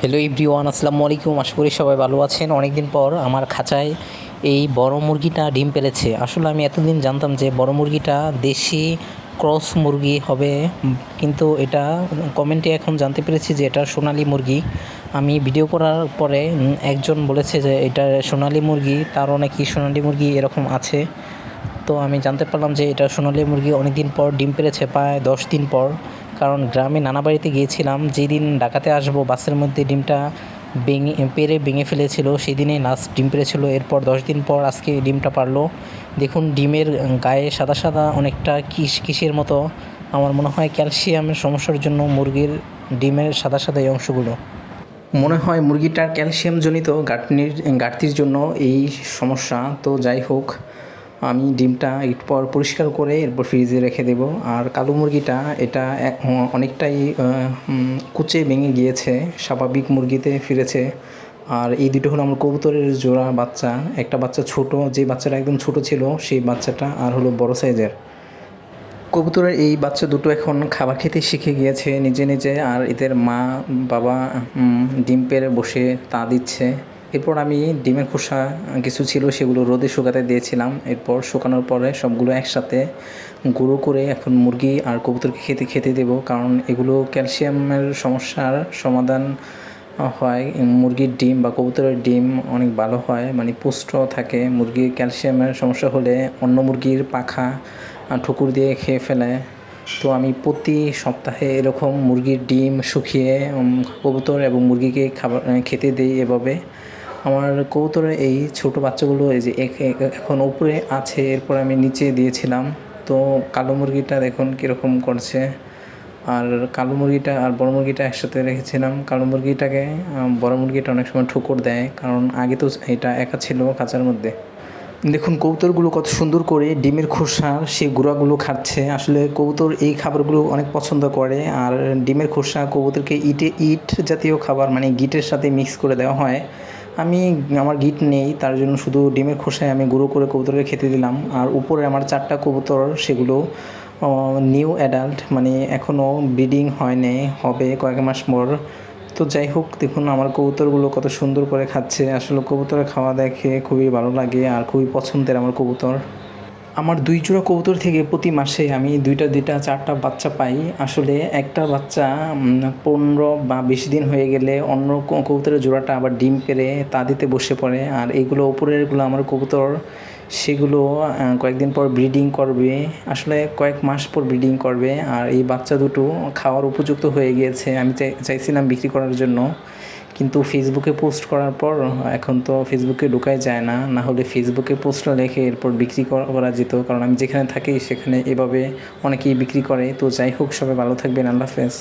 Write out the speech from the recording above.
Hello everyone, আসসালামু আলাইকুম। আশা করি সবাই ভালো আছেন। অনেকদিন পর আমার খাঁচায় এই বড় মুরগিটা ডিম পেড়েছে। আসলে আমি এতদিন জানতাম যে বড় মুরগিটা দেশি ক্রস মুরগি হবে, কিন্তু এটা কমেন্টে এখন জানতে পেরেছি যে এটা সোনালী মুরগি। আমি ভিডিও করার পরে একজন বলেছে যে এটা সোনালী মুরগি, তারও নাকি সোনালী মুরগি এরকম আছে। তো আমি জানতে পারলাম যে এটা সোনালী মুরগি অনেক দিন পর ডিম পেড়েছে, প্রায় 10 দিন পর। কারণ গ্রামে নানা বাড়িতে গিয়েছিলাম, যেদিন ঢাকাতে আসবো বাসের মধ্যে ডিমটা ভেঙে ফেলেছিল, সেই দিনেই লাস্ট ডিম পেড়েছিল। এরপর 10 দিন পর আজকে ডিমটা পারলো। দেখুন ডিমের গায়ে সাদা সাদা অনেকটা কিসের মতো। আমার মনে হয় ক্যালসিয়ামের সমস্যার জন্য মুরগির ডিমের সাদা সাদা এই অংশগুলো, মনে হয় মুরগিটার ক্যালসিয়ামজনিত ঘাটতির জন্য এই সমস্যা। তো যাই হোক, আমি ডিমটা একটু পর পরিষ্কার করে এরপর ফ্রিজে রেখে দেব। আর কালো মুরগিটা এটা অনেকটাই কুচে ভেঙে গিয়েছে, স্বাভাবিক মুরগিতে ফিরেছে। আর এই দুটো হলো আমার কবুতরের জোড়া বাচ্চা। একটা বাচ্চা ছোট, যে বাচ্চাটা একদম ছোট ছিল সেই বাচ্চাটা, আর হলো বড় সাইজের কবুতরের এই বাচ্চা দুটো এখন খাবার খেতে শিখে গিয়েছে নিজে নিজে। আর এদের মা বাবা ডিম পেড়ে বসে তা দিচ্ছে। এরপর আমি ডিমের খোসা কিছু ছিল সেগুলো রোদে শুকাতে দিয়েছিলাম। এরপর শুকানোর পরে সবগুলো একসাথে গুঁড়ো করে এখন মুরগি আর কবুতরকে খেতে দেবো, কারণ এগুলো ক্যালসিয়ামের সমস্যার সমাধান হয়। মুরগির ডিম বা কবুতরের ডিম অনেক ভালো হয়, মানে পুষ্ট থাকে। মুরগির ক্যালসিয়ামের সমস্যা হলে অন্য মুরগির পাখা ঠুকুর দিয়ে খেয়ে ফেলে। তো আমি প্রতি সপ্তাহে এরকম মুরগির ডিম শুকিয়ে কবুতর এবং মুরগিকে খেতে দিই এভাবে। আমার কবুতরের এই ছোটো বাচ্চাগুলো এই যে এখন উপরে আছে, এরপর আমি নিচে দিয়েছিলাম। তো কালো মুরগিটা দেখুন কীরকম করছে। আর কালো মুরগিটা আর বড় মুরগিটা একসাথে রেখেছিলাম। কালো মুরগিটাকে বড় মুরগিটা অনেক সময় ঠুকর দেয়, কারণ আগে তো এটা একা ছিল খাঁচার মধ্যে। দেখুন কবুতরগুলো কত সুন্দর করে ডিমের খোসা সেই গুঁড়াগুলো খাচ্ছে। আসলে কবুতর এই খাবারগুলো অনেক পছন্দ করে। আর ডিমের খোসা কবুতরকে ইট জাতীয় খাবার, মানে গিটের সাথে মিক্স করে দেওয়া হয়। আমার গিট নেই, তার জন্য শুধু ডিমের খোসায় আমি গুঁড়ো করে কবুতরকে খেতে দিলাম। আর উপরে আমার 4টা কবুতর, সেগুলো নিউ অ্যাডাল্ট, মানে এখনও ব্রিডিং হয়নি, হবে কয়েক মাস পর। তো যাই হোক, দেখুন আমার কবুতরগুলো কত সুন্দর করে খাচ্ছে। আসলে কবুতরের খাওয়া দেখে খুবই ভালো লাগে আর খুবই পছন্দের আমার কবুতর। আমার 2 জোড়া কবুতর থেকে প্রতি মাসে আমি 2টা 4টা বাচ্চা পাই। আসলে একটা বাচ্চা 15 বা বেশি দিন হয়ে গেলে অন্য কবুতরের জোড়াটা আবার ডিম পেড়ে তা দিতে বসে পড়ে। আর এইগুলো উপরেরগুলো আমার কবুতর, সেগুলো কয়েকদিন পর ব্রিডিং করবে। আসলে কয়েক মাস পর ব্রিডিং করবে। আর এই বাচ্চা দুটো খাওয়ার উপযুক্ত হয়ে গিয়েছে। আমি চাইছিলাম বিক্রি করার জন্য, কিন্তু ফেসবুকে পোস্ট করার পর এখন তো ফেসবুকে ঢোকাই যায় না। না হলে ফেসবুকে পোস্টটা লেখে এরপর বিক্রি করা যেত, কারণ আমি যেখানে থাকি সেখানে এভাবে অনেকেই বিক্রি করে। তো যাই হোক, সবাই ভালো থাকবেন। আল্লাহ হাফেজ।